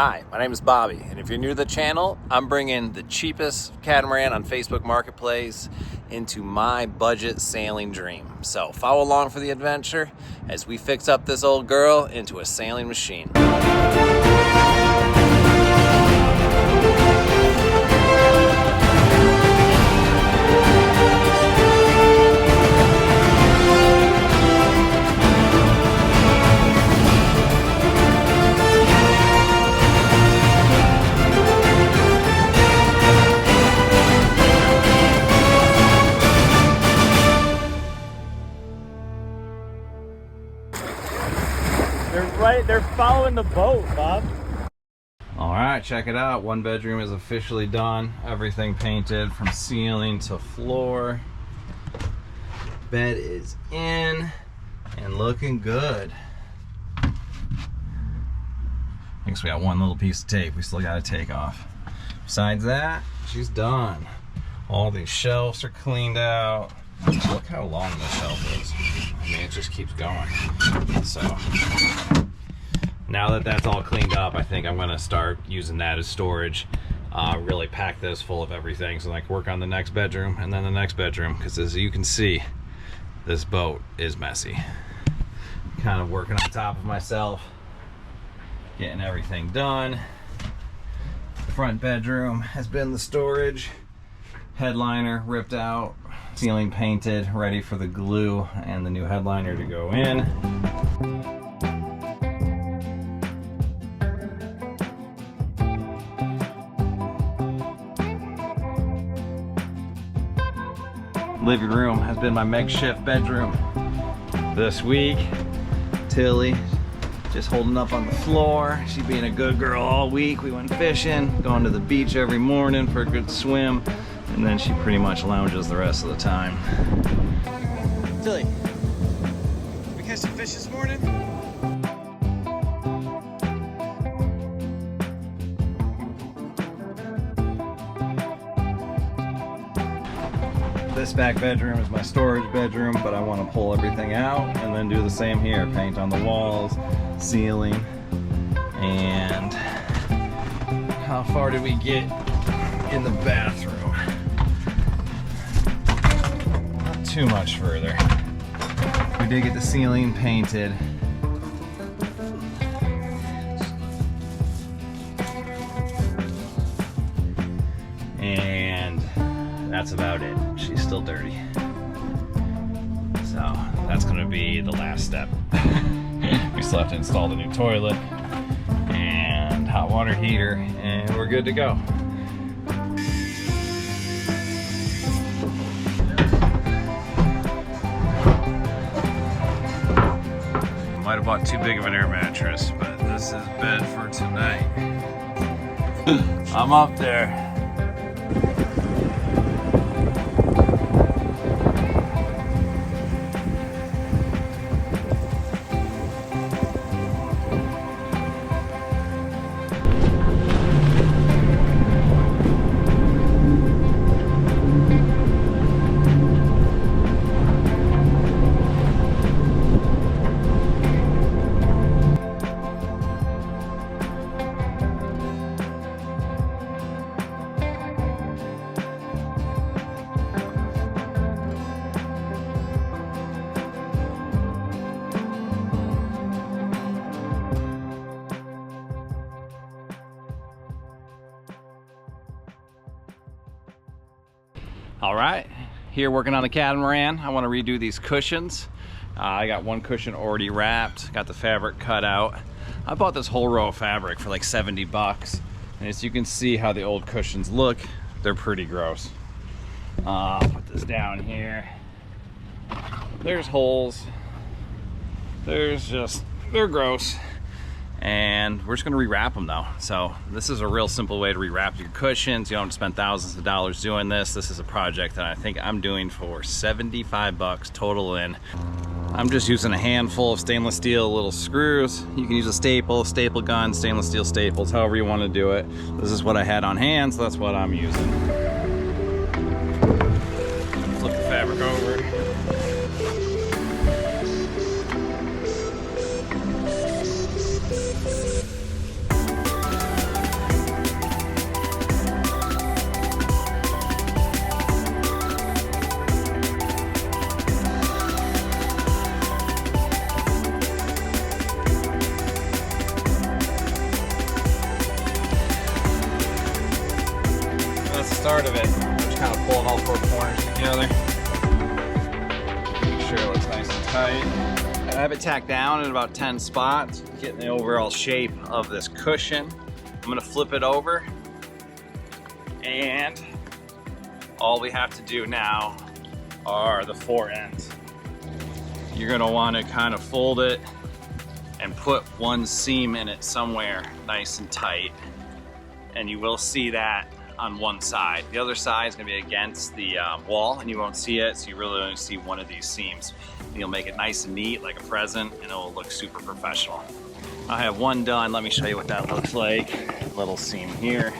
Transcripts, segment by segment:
Hi, my name is Bobby, and if you're new to the channel, I'm bringing the cheapest catamaran on Facebook Marketplace into my budget sailing dream. So follow along for the adventure as we fix up this old girl into a sailing machine. They're following the boat, Bob. All right, check it out. One bedroom is officially done. Everything painted from ceiling to floor. Bed is in and looking good. I guess we got one little piece of tape we still got to take off. Besides that, she's done. All these shelves are cleaned out. Look how long this shelf is. I mean, it just keeps going. So now that that's all cleaned up, I think I'm gonna start using that as storage. Really pack this full of everything so I can work on the next bedroom and then the next bedroom, because as you can see, this boat is messy. Kind of working on top of myself, getting everything done. The front bedroom has been the storage. Headliner ripped out, ceiling painted, ready for the glue and the new headliner to go in. Living room has been my makeshift bedroom this week. Tilly just holding up on the floor. She being a good girl all week. We went fishing, going to the beach every morning for a good swim, and then she pretty much lounges the rest of the time. Tilly, we catch some fish this morning? This back bedroom is my storage bedroom, but I want to pull everything out and then do the same here. Paint on the walls, ceiling, and how far did we get in the bathroom? Not too much further. We did get the ceiling painted. And that's about it. She's still dirty. So that's gonna be the last step. We still have to install the new toilet and hot water heater, and we're good to go. Might have bought too big of an air mattress, but this is bed for tonight. I'm up there. All right, here working on the catamaran. I want to redo these cushions. I got one cushion already wrapped, got the fabric cut out. I bought this whole row of fabric for like 70 bucks. And as you can see how the old cushions look, they're pretty gross. I'll put this down here. There's holes. They're gross. And we're just gonna rewrap them though. So this is a real simple way to rewrap your cushions. You don't have to spend thousands of dollars doing this. This is a project that I think I'm doing for 75 bucks total in. I'm just using a handful of stainless steel little screws. You can use a staple gun, stainless steel staples, however you want to do it. This is what I had on hand, so that's what I'm using. Flip the fabric over. start of it. Just kind of pulling all four corners together. Make sure it looks nice and tight. I have it tacked down in about 10 spots, getting the overall shape of this cushion. I'm gonna flip it over, and all we have to do now are the four ends. You're gonna wanna kind of fold it and put one seam in it somewhere nice and tight. And you will see that on one side. The other side is gonna be against the wall, and you won't see it, so you really only see one of these seams. And you'll make it nice and neat, like a present, and it will look super professional. I have one done. Let me show you what that looks like. Little seam here.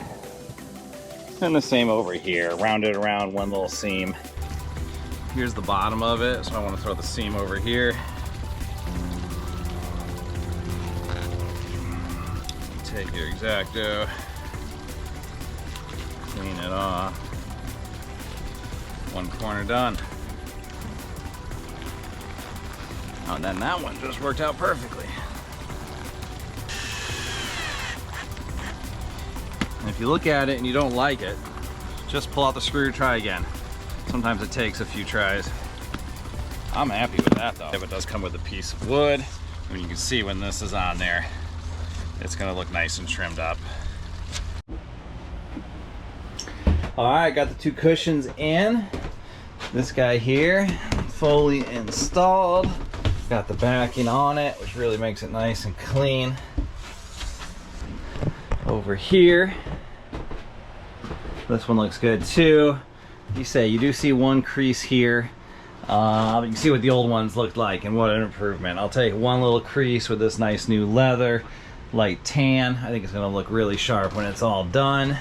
And the same over here. Rounded around one little seam. Here's the bottom of it, so I want to throw the seam over here. Take your X-Acto. Clean it off. One corner done. Oh, and then that one just worked out perfectly. And if you look at it and you don't like it, just pull out the screw, try again. Sometimes it takes a few tries. I'm happy with that though. It does come with a piece of wood. I mean, you can see when this is on there, it's gonna look nice and trimmed up. All right, got the two cushions in. This guy here, fully installed. Got the backing on it, which really makes it nice and clean. Over here, this one looks good too. You do see one crease here. You can see what the old ones looked like and what an improvement. I'll take one little crease with this nice new leather, light tan. I think it's gonna look really sharp when it's all done.